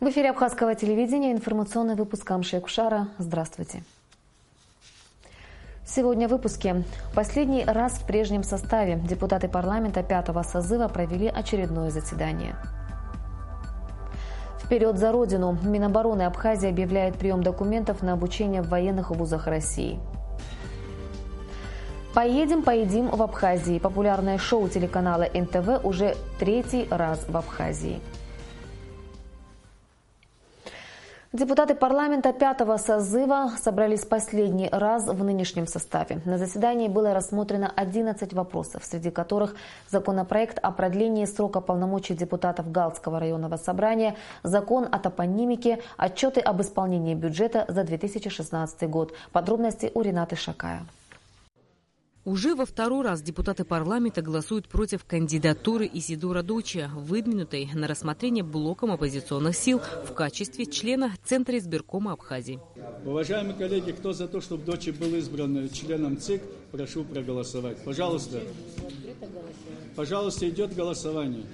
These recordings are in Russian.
В эфире Абхазского телевидения информационный выпуск Амши Кушара. Здравствуйте. Сегодня в выпуске. Последний раз в прежнем составе депутаты парламента 5-го созыва провели очередное заседание. Вперед за Родину. Минобороны Абхазии объявляет прием документов на обучение в военных вузах России. «Поедем, поедим» в Абхазии. Популярное шоу телеканала НТВ уже 3-й раз в Абхазии. Депутаты парламента 5-го созыва собрались последний раз в нынешнем составе. На заседании было рассмотрено 11 вопросов, среди которых законопроект о продлении срока полномочий депутатов Галского районного собрания, закон о топонимике, отчеты об исполнении бюджета за 2016 год. Подробности у Ренаты Шакая. Уже во второй раз депутаты парламента голосуют против кандидатуры Исидора Дочия, выдвинутой на рассмотрение блоком оппозиционных сил в качестве члена Центра избиркома Абхазии. Уважаемые коллеги, кто за то, чтобы Дочи был избран членом ЦИК, прошу проголосовать. Пожалуйста. Пожалуйста, идет голосование.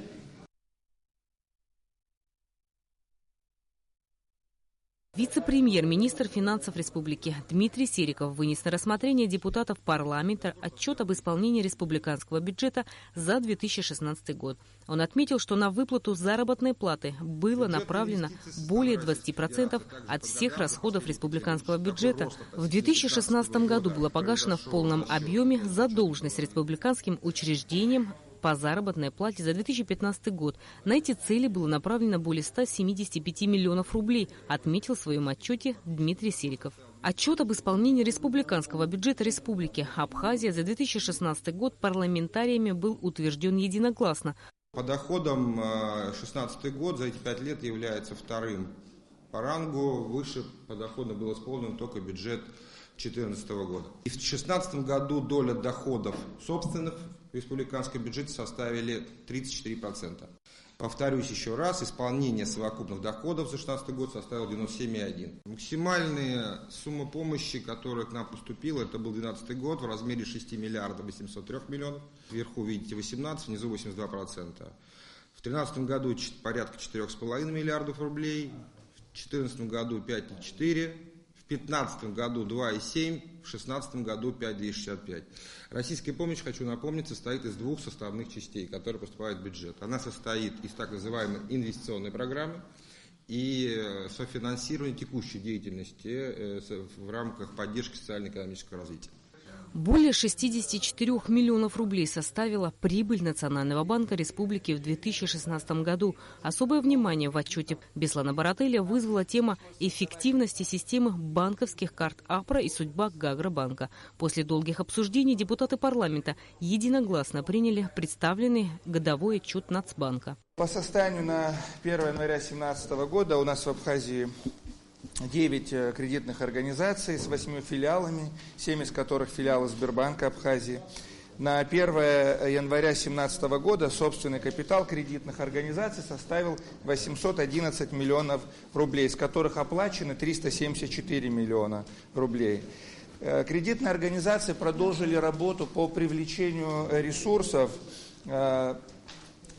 Вице-премьер-министр финансов республики Дмитрий Сериков вынес на рассмотрение депутатов парламента отчет об исполнении республиканского бюджета за 2016 год. Он отметил, что на выплату заработной платы было направлено более 20% от всех расходов республиканского бюджета. В 2016 году было погашено в полном объеме задолженность республиканским учреждениям по заработной плате за 2015 год. На эти цели было направлено более 175 миллионов рублей, отметил в своем отчете Дмитрий Сериков. Отчет об исполнении республиканского бюджета Республики Абхазия за 2016 год парламентариями был утвержден единогласно. По доходам 2016 год за эти 5 лет является вторым по рангу. Выше по доходам был исполнен только бюджет 2014 года. И в 2016 году доля доходов собственных в республиканском бюджете составили 34%. Повторюсь еще раз, исполнение совокупных доходов за 2016 год составило 97,1%. Максимальная сумма помощи, которая к нам поступила, это был 2012 год в размере 6 миллиардов 803 миллионов. Вверху видите 18, внизу 82%. В 2013 году порядка 4,5 миллиардов рублей, в 2014 году 5,4, в 2015 году 2,7, в 2016 году 5,265. Российская помощь, хочу напомнить, состоит из двух составных частей, которые поступают в бюджет. Она состоит из так называемой инвестиционной программы и софинансирования текущей деятельности в рамках поддержки социально-экономического развития. Более 64 миллионов рублей составила прибыль Национального банка Республики в 2016 году. Особое внимание в отчете Беслана Барателя вызвала тема эффективности системы банковских карт АПРА и судьба Гаграбанка. После долгих обсуждений депутаты парламента единогласно приняли представленный годовой отчет Нацбанка. По состоянию на 1 января 2017 года у нас в Абхазии 9 кредитных организаций с 8 филиалами, 7 из которых филиалы Сбербанка Абхазии. На 1 января 2017 года собственный капитал кредитных организаций составил 811 миллионов рублей, из которых оплачены 374 миллиона рублей. Кредитные организации продолжили работу по привлечению ресурсов.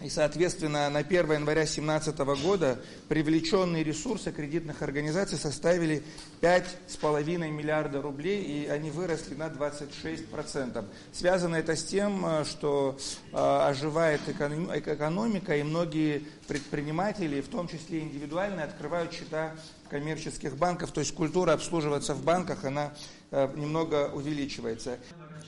И, соответственно, на 1 января 2017 года привлеченные ресурсы кредитных организаций составили 5,5 миллиарда рублей, и они выросли на 26%. Связано это с тем, что оживает экономика, и многие предприниматели, в том числе индивидуальные, открывают счета коммерческих банков, то есть культура обслуживаться в банках, она немного увеличивается.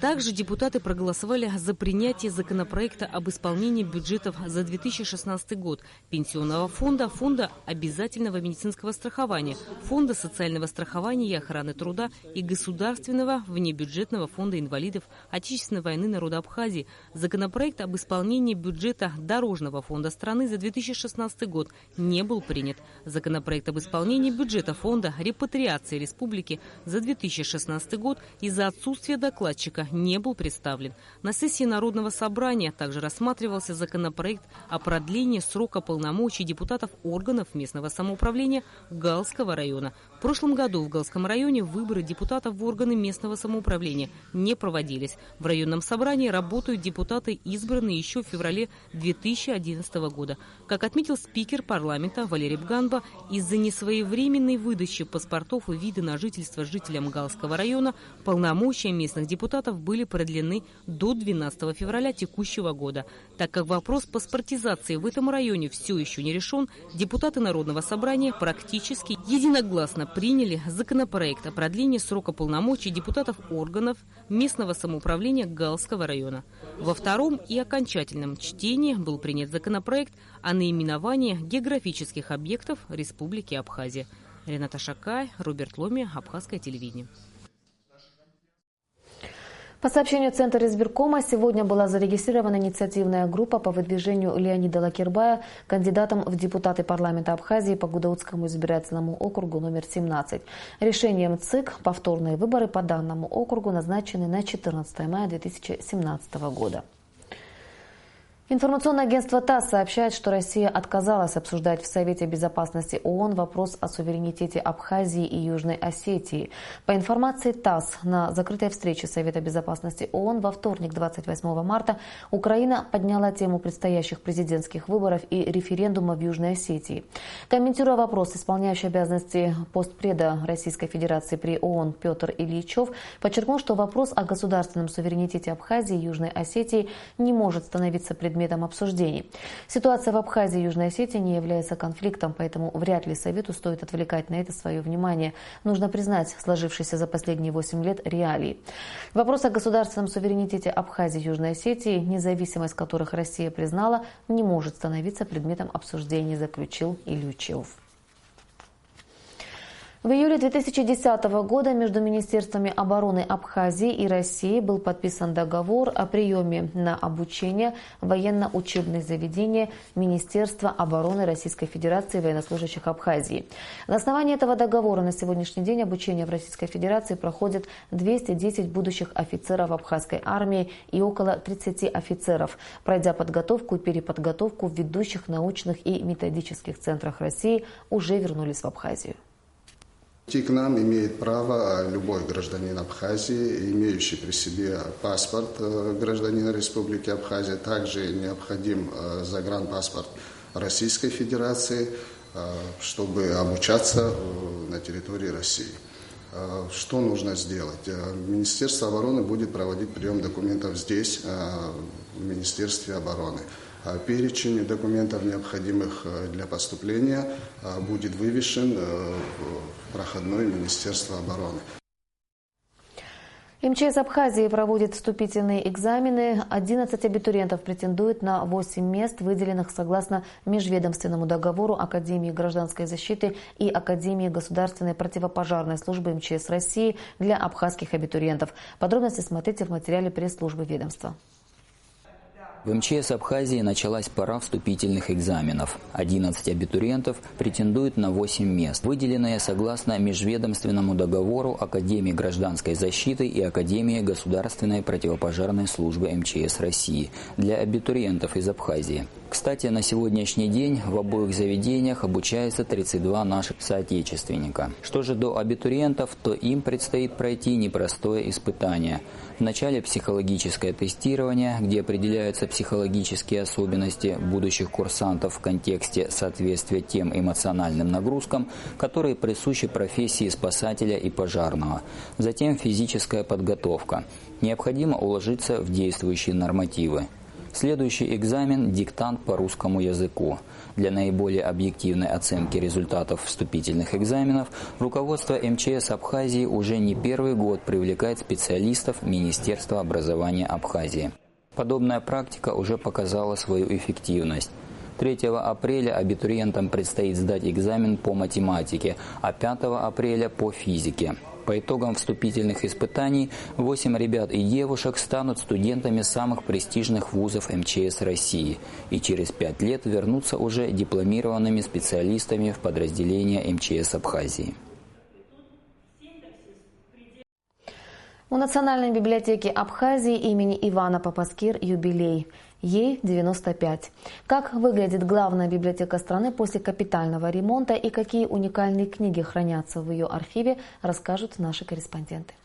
Также депутаты проголосовали за принятие законопроекта об исполнении бюджетов за 2016 год, Пенсионного фонда, Фонда обязательного медицинского страхования, Фонда социального страхования и охраны труда и Государственного внебюджетного фонда инвалидов Отечественной войны народа Абхазии. Законопроект об исполнении бюджета Дорожного фонда страны за 2016 год не был принят. Законопроект об исполнении бюджета Фонда репатриации республики за 2016 год из-за отсутствия докладчика не был представлен. На сессии Народного собрания также рассматривался законопроект о продлении срока полномочий депутатов органов местного самоуправления Галского района. В прошлом году в Галском районе выборы депутатов в органы местного самоуправления не проводились. В районном собрании работают депутаты, избранные еще в феврале 2011 года. Как отметил спикер парламента Валерий Бганба, из-за несвоевременной выдачи паспортов и вида на жительство жителям Галского района полномочия местных депутатов были продлены до 12 февраля текущего года. Так как вопрос паспортизации в этом районе все еще не решен, депутаты Народного собрания практически единогласно приняли законопроект о продлении срока полномочий депутатов органов местного самоуправления Галского района. Во втором и окончательном чтении был принят законопроект о наименовании географических объектов Республики Абхазия. Рената Шакай, Роберт Ломи, Абхазское телевидение. По сообщению Центра избиркома, сегодня была зарегистрирована инициативная группа по выдвижению Леонида Лакербая кандидатом в депутаты парламента Абхазии по Гудаутскому избирательному округу номер 17. Решением ЦИК повторные выборы по данному округу назначены на 14 мая 2017 года. Информационное агентство ТАСС сообщает, что Россия отказалась обсуждать в Совете безопасности ООН вопрос о суверенитете Абхазии и Южной Осетии. По информации ТАСС, на закрытой встрече Совета безопасности ООН во вторник, 28 марта, Украина подняла тему предстоящих президентских выборов и референдума в Южной Осетии. Комментируя вопрос, исполняющий обязанности постпреда Российской Федерации при ООН Петр Ильичев подчеркнул, что вопрос о государственном суверенитете Абхазии и Южной Осетии не может становиться предметом обсуждений. Ситуация в Абхазии и Южной Осетии не является конфликтом, поэтому вряд ли Совету стоит отвлекать на это свое внимание. Нужно признать сложившиеся за последние 8 лет реалии. Вопрос о государственном суверенитете Абхазии и Южной Осетии, независимость которых Россия признала, не может становиться предметом обсуждений, заключил Ильичев. В июле 2010 года между Министерствами обороны Абхазии и России был подписан договор о приеме на обучение в военно-учебные заведения Министерства обороны Российской Федерации военнослужащих Абхазии. На основании этого договора на сегодняшний день обучение в Российской Федерации проходит 210 будущих офицеров абхазской армии и около 30 офицеров, пройдя подготовку и переподготовку в ведущих научных и методических центрах России, уже вернулись в Абхазию. К нам имеет право любой гражданин Абхазии, имеющий при себе паспорт гражданина Республики Абхазия. Также необходим загранпаспорт Российской Федерации, чтобы обучаться на территории России. Что нужно сделать? Министерство обороны будет проводить прием документов здесь, в Министерстве обороны. Перечень документов, необходимых для поступления, будет вывешен в проходное Министерство обороны. МЧС Абхазии проводит вступительные экзамены. 11 абитуриентов претендуют на 8 мест, выделенных согласно межведомственному договору Академии гражданской защиты и Академии государственной противопожарной службы МЧС России для абхазских абитуриентов. Подробности смотрите в материале пресс-службы ведомства. В МЧС Абхазии началась пора вступительных экзаменов. 11 абитуриентов претендуют на 8 мест, выделенные согласно межведомственному договору Академии гражданской защиты и Академии государственной противопожарной службы МЧС России для абитуриентов из Абхазии. Кстати, на сегодняшний день в обоих заведениях обучается 32 наших соотечественника. Что же до абитуриентов, то им предстоит пройти непростое испытание. Вначале психологическое тестирование, где определяются психологические особенности будущих курсантов в контексте соответствия тем эмоциональным нагрузкам, которые присущи профессии спасателя и пожарного. Затем физическая подготовка. Необходимо уложиться в действующие нормативы. Следующий экзамен – диктант по русскому языку. Для наиболее объективной оценки результатов вступительных экзаменов руководство МЧС Абхазии уже не первый год привлекает специалистов Министерства образования Абхазии. Подобная практика уже показала свою эффективность. 3 апреля абитуриентам предстоит сдать экзамен по математике, а 5 апреля по физике. По итогам вступительных испытаний 8 ребят и девушек станут студентами самых престижных вузов МЧС России и через 5 лет вернутся уже дипломированными специалистами в подразделения МЧС Абхазии. У Национальной библиотеки Абхазии имени Ивана Папаскир юбилей. Ей 95. Как выглядит главная библиотека страны после капитального ремонта и какие уникальные книги хранятся в ее архиве, расскажут наши корреспонденты.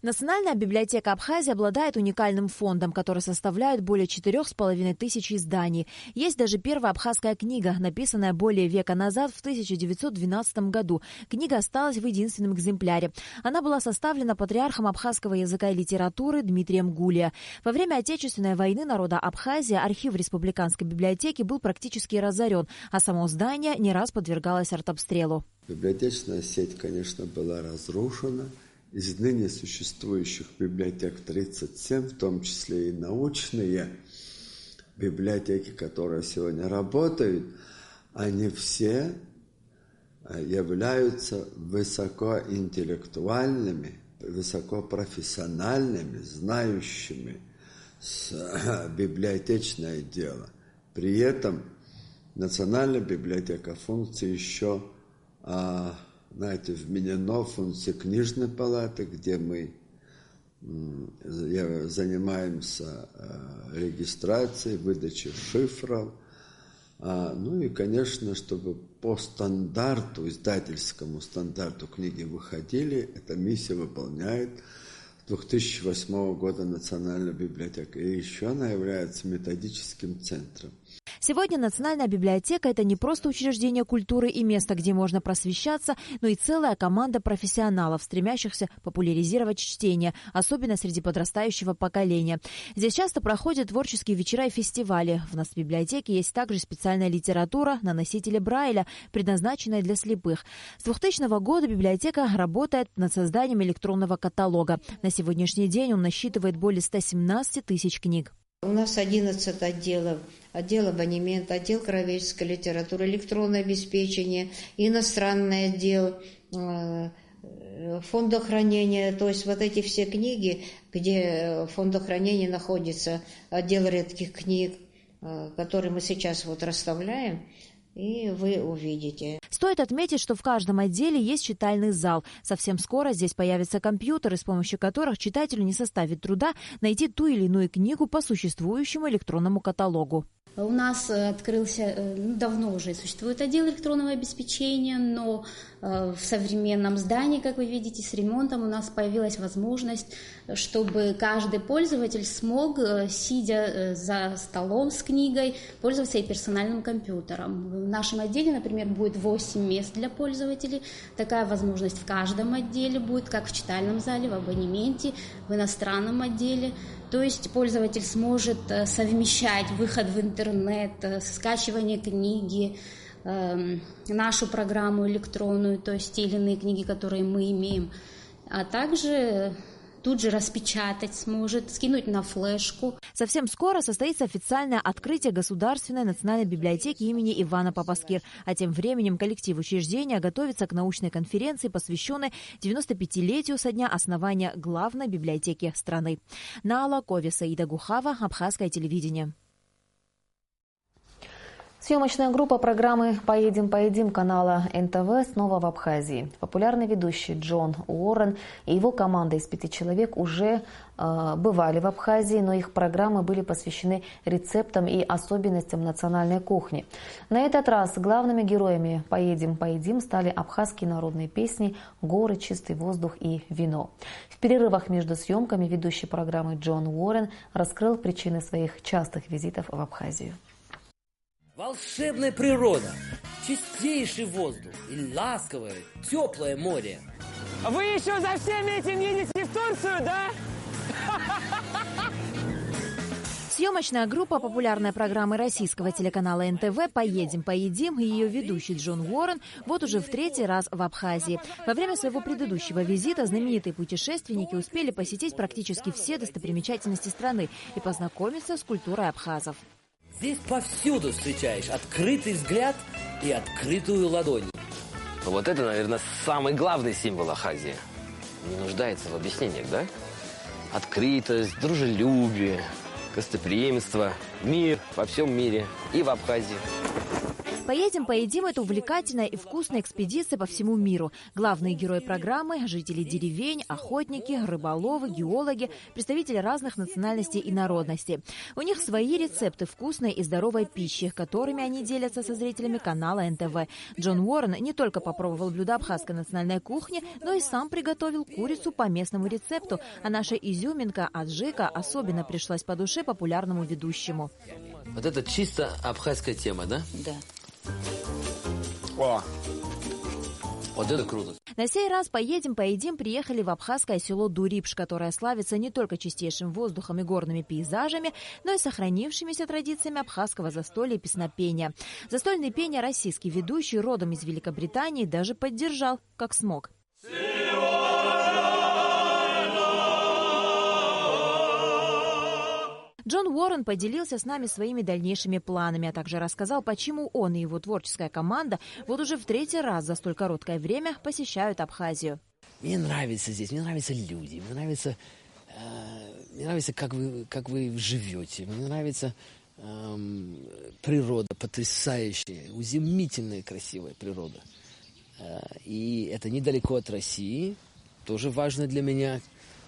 Национальная библиотека Абхазии обладает уникальным фондом, который составляет более 4500 изданий. Есть даже первая абхазская книга, написанная более века назад, в 1912 году. Книга осталась в единственном экземпляре. Она была составлена патриархом абхазского языка и литературы Дмитрием Гулия. Во время Отечественной войны народа Абхазии архив Республиканской библиотеки был практически разорен, а само здание не раз подвергалось артобстрелу. Библиотечная сеть, конечно, была разрушена. Из ныне существующих библиотек 37, в том числе и научные библиотеки, которые сегодня работают, они все являются высокоинтеллектуальными, высокопрофессиональными, знающими библиотечное дело. При этом Национальная библиотека функции еще вменено в функции книжной палаты, где мы занимаемся регистрацией, выдачей шифров. Ну и, конечно, чтобы по стандарту, издательскому стандарту книги выходили, эта миссия выполняет с 2008 года Национальная библиотека. И еще она является методическим центром. Сегодня Национальная библиотека – это не просто учреждение культуры и место, где можно просвещаться, но и целая команда профессионалов, стремящихся популяризировать чтение, особенно среди подрастающего поколения. Здесь часто проходят творческие вечера и фестивали. В нашей библиотеке есть также специальная литература на носителе Брайля, предназначенная для слепых. С 2000 года библиотека работает над созданием электронного каталога. На сегодняшний день он насчитывает более 117 тысяч книг. У нас 11 отделов. Отдел абонемент, отдел краеведческой литературы, электронное обеспечение, иностранный отдел, фондохранение. То есть вот эти все книги, где в фондохранении находится отдел редких книг, которые мы сейчас вот расставляем, и вы увидите. Стоит отметить, что в каждом отделе есть читальный зал. Совсем скоро здесь появятся компьютеры, с помощью которых читателю не составит труда найти ту или иную книгу по существующему электронному каталогу. У нас открылся, давно уже существует отдел электронного обеспечения, но в современном здании, как вы видите, с ремонтом у нас появилась возможность, чтобы каждый пользователь смог, сидя за столом с книгой, пользоваться и персональным компьютером. В нашем отделе, например, будет 8 мест для пользователей. Такая возможность в каждом отделе будет, как в читальном зале, в абонементе, в иностранном отделе. То есть пользователь сможет совмещать выход в интернет, скачивание книги, нашу программу электронную, то есть те или иные книги, которые мы имеем, а также тут же распечатать сможет, скинуть на флешку. Совсем скоро состоится официальное открытие Государственной национальной библиотеки имени Ивана Папаскир. А тем временем коллектив учреждения готовится к научной конференции, посвященной 95-летию со дня основания главной библиотеки страны. Наала Ковиса, Ида Гухава, Абхазское телевидение. Съемочная группа программы «Поедем канала НТВ снова в Абхазии. Популярный ведущий Джон Уоррен и его команда из 5 человек уже бывали в Абхазии, но их программы были посвящены рецептам и особенностям национальной кухни. На этот раз главными героями «Поедем» стали абхазские народные песни, горы, чистый воздух и вино. В перерывах между съемками ведущий программы Джон Уоррен раскрыл причины своих частых визитов в Абхазию. Волшебная природа, чистейший воздух и ласковое, теплое море. Вы еще за всем этим едете в Турцию, да? Съемочная группа популярной программы российского телеканала НТВ «Поедем» и ее ведущий Джон Уоррен вот уже в 3-й раз в Абхазии. Во время своего предыдущего визита знаменитые путешественники успели посетить практически все достопримечательности страны и познакомиться с культурой абхазов. Здесь повсюду встречаешь открытый взгляд и открытую ладонь. Вот это, наверное, самый главный символ Абхазии. Не нуждается в объяснениях, да? Открытость, дружелюбие, гостеприимство, мир во всем мире и в Абхазии. Поедем, поедим – это увлекательная и вкусная экспедиция по всему миру. Главные герои программы – жители деревень, охотники, рыболовы, геологи, представители разных национальностей и народностей. У них свои рецепты вкусной и здоровой пищи, которыми они делятся со зрителями канала НТВ. Джон Уоррен не только попробовал блюда абхазской национальной кухни, но и сам приготовил курицу по местному рецепту. А наша изюминка аджика особенно пришлась по душе популярному ведущему. Вот это чисто абхазская тема, да? Да. О! Вот это круто. На сей раз поедем, поедим приехали в абхазское село Дурипш, которое славится не только чистейшим воздухом и горными пейзажами, но и сохранившимися традициями абхазского застолья и песнопения. Застольные пения российский ведущий, родом из Великобритании, даже поддержал, как смог. Джон Уоррен поделился с нами своими дальнейшими планами, а также рассказал, почему он и его творческая команда вот уже в 3-й раз за столь короткое время посещают Абхазию. Мне нравится здесь, мне нравятся люди, мне нравится, как вы живете, мне нравится природа потрясающая, изумительная, красивая природа. И это недалеко от России, тоже важно для меня.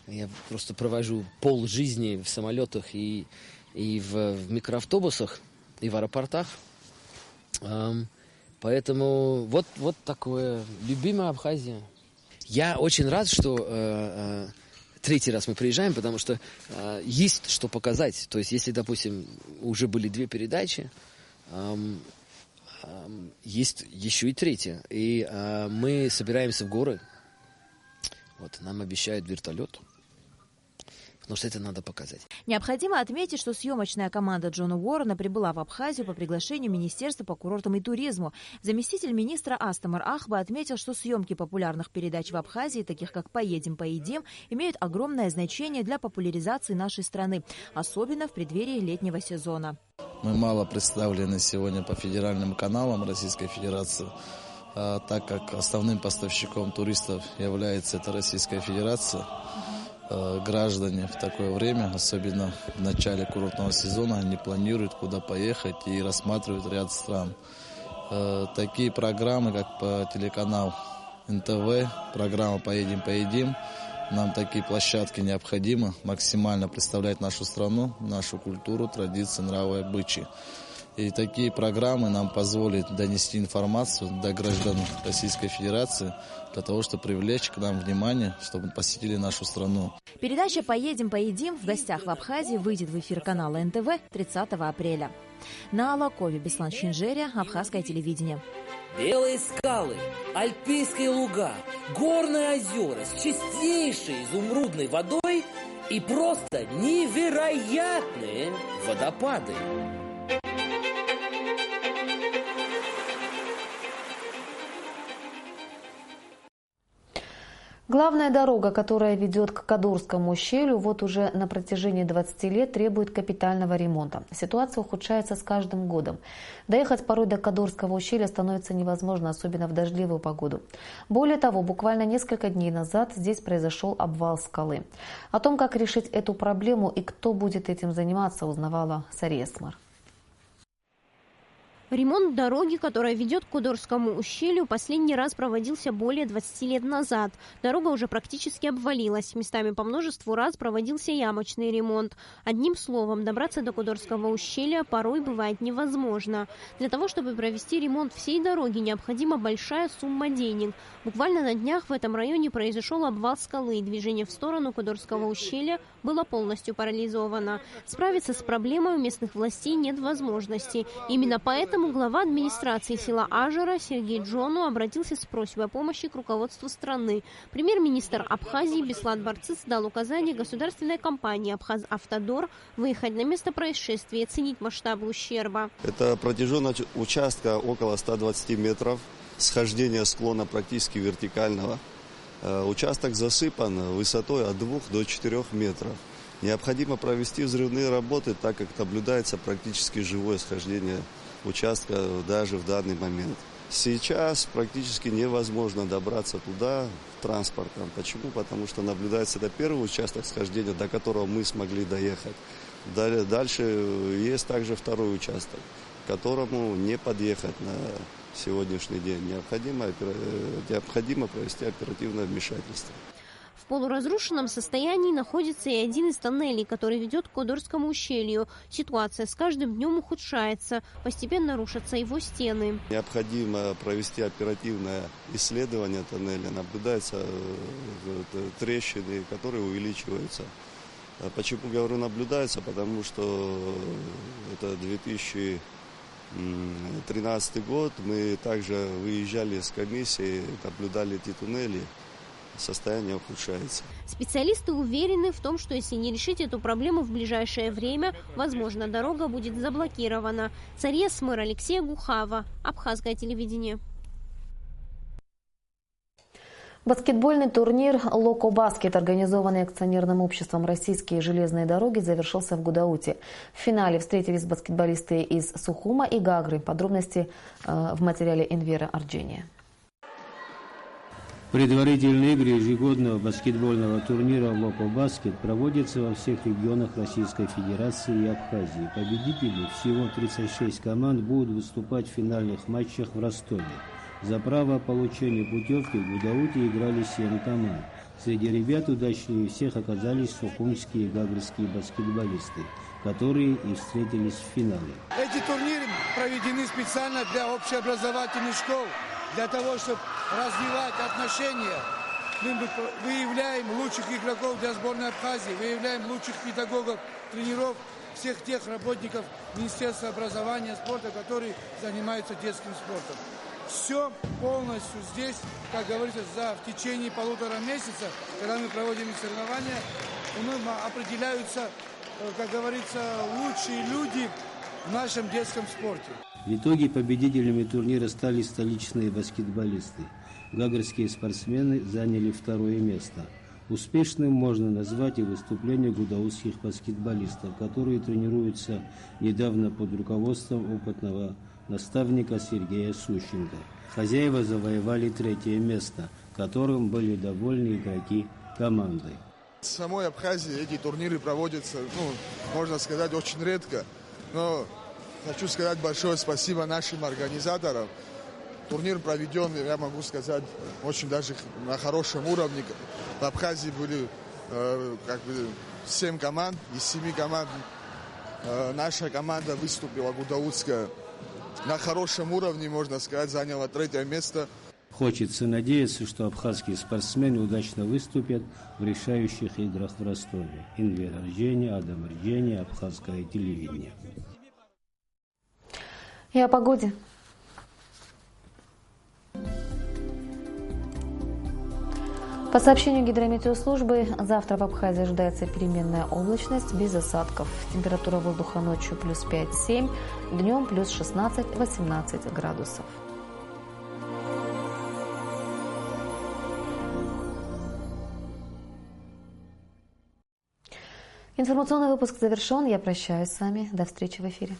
Я просто провожу полжизни в самолетах и в микроавтобусах, и в аэропортах. Поэтому вот такое. Любимая Абхазия. Я очень рад, что 3-й раз мы приезжаем, потому что есть что показать. То есть, если, допустим, уже были 2 передачи, есть еще и 3-я. И мы собираемся в горы. Вот, нам обещают вертолет. Потому что это надо показать. Необходимо отметить, что съемочная команда Джона Уоррена прибыла в Абхазию по приглашению Министерства по курортам и туризму. Заместитель министра Астамар Ахба отметил, что съемки популярных передач в Абхазии, таких как «Поедем, поедим», имеют огромное значение для популяризации нашей страны, особенно в преддверии летнего сезона. Мы мало представлены сегодня по федеральным каналам Российской Федерации, так как основным поставщиком туристов является это Российская Федерация. Граждане в такое время, особенно в начале курортного сезона, они планируют, куда поехать и рассматривают ряд стран. Такие программы, как по телеканалу НТВ, программа «Поедем, поедим», нам такие площадки необходимы максимально представлять нашу страну, нашу культуру, традиции, нравы и обычаи. И такие программы нам позволят донести информацию до граждан Российской Федерации для того, чтобы привлечь к нам внимание, чтобы посетили нашу страну. Передача «Поедем, поедим» в гостях в Абхазии выйдет в эфир канала НТВ 30 апреля. На Алакове, Беслан Шинжерия, Абхазское телевидение. Белые скалы, альпийские луга, горные озера с чистейшей изумрудной водой и просто невероятные водопады. Главная дорога, которая ведет к Кадурскому ущелью, вот уже на протяжении 20 лет требует капитального ремонта. Ситуация ухудшается с каждым годом. Доехать порой до Кадурского ущелья становится невозможно, особенно в дождливую погоду. Более того, буквально несколько дней назад здесь произошел обвал скалы. О том, как решить эту проблему и кто будет этим заниматься, узнавала Сария Смар. Ремонт дороги, которая ведет к Кадурскому ущелью, последний раз проводился более 20 лет назад. Дорога уже практически обвалилась. Местами по множеству раз проводился ямочный ремонт. Одним словом, добраться до Кадурского ущелья порой бывает невозможно. Для того, чтобы провести ремонт всей дороги, необходима большая сумма денег. Буквально на днях в этом районе произошел обвал скалы, и движение в сторону Кадурского ущелья было полностью парализовано. Справиться с проблемой у местных властей нет возможности. Именно поэтому глава администрации села Ажара Сергей Джону обратился с просьбой о помощи к руководству страны. Премьер-министр Абхазии Беслан Барцыц дал указание государственной компании «Абхазавтодор» выехать на место происшествия и оценить масштабы ущерба. Это протяженность участка около 120 метров, схождение склона практически вертикального. Участок засыпан высотой от 2 до 4 метров. Необходимо провести взрывные работы, так как наблюдается практически живое схождение участка даже в данный момент. Сейчас практически невозможно добраться туда транспортом. Почему? Потому что наблюдается это первый участок схождения, до которого мы смогли доехать. Дальше есть также второй участок. которому не подъехать на сегодняшний день. Необходимо провести оперативное вмешательство. В полуразрушенном состоянии находится и один из тоннелей, который ведет к Кодорскому ущелью. Ситуация с каждым днем ухудшается. Постепенно рушатся его стены. Необходимо провести оперативное исследование тоннеля. Наблюдаются трещины, которые увеличиваются. Почему говорю наблюдаются? Потому что это 2013 год. Мы также выезжали с комиссией, наблюдали эти туннели. Состояние ухудшается. Специалисты уверены в том, что если не решить эту проблему в ближайшее время, возможно, дорога будет заблокирована. Царьесмыр, Алексей Гухава, Абхазское телевидение. Баскетбольный турнир «Локобаскет», организованный акционерным обществом «Российские железные дороги», завершился в Гудауте. В финале встретились баскетболисты из Сухума и Гагры. Подробности в материале Энвера Арджения. Предварительные игры ежегодного баскетбольного турнира «Локобаскет» проводятся во всех регионах Российской Федерации и Абхазии. Победители, всего 36 команд, будут выступать в финальных матчах в Ростове. За право получения путевки в Гудауте играли 7 команд. Среди ребят удачнее всех оказались сухумские и гагрские баскетболисты, которые и встретились в финале. Эти турниры проведены специально для общеобразовательных школ, для того, чтобы развивать отношения. Мы выявляем лучших игроков для сборной Абхазии, выявляем лучших педагогов, тренеров, всех тех работников Министерства образования и спорта, которые занимаются детским спортом. Все полностью здесь, как говорится, в течение 1,5 месяца, когда мы проводим соревнования, определяются, как говорится, лучшие люди в нашем детском спорте. В итоге победителями турнира стали столичные баскетболисты. Гагрские спортсмены заняли 2-е место. Успешным можно назвать и выступление гудаутских баскетболистов, которые тренируются недавно под руководством опытного наставника Сергея Сущенко. Хозяева завоевали 3-е место, которым были довольны игроки команды. В самой Абхазии эти турниры проводятся, можно сказать, очень редко. Но хочу сказать большое спасибо нашим организаторам. Турнир проведен, я могу сказать, очень даже на хорошем уровне. В Абхазии были 7 команд. Из 7 команд наша команда выступила, гудаутская, на хорошем уровне, можно сказать, заняла 3-е место. Хочется надеяться, что абхазские спортсмены удачно выступят в решающих играх в Ростове. Энвер Арджения, Адам Арджения, Абхазское телевидение. И о погоде. По сообщению гидрометеослужбы, завтра в Абхазии ожидается переменная облачность без осадков. Температура воздуха ночью плюс 5-7, днем плюс 16-18 градусов. Информационный выпуск завершен. Я прощаюсь с вами. До встречи в эфире.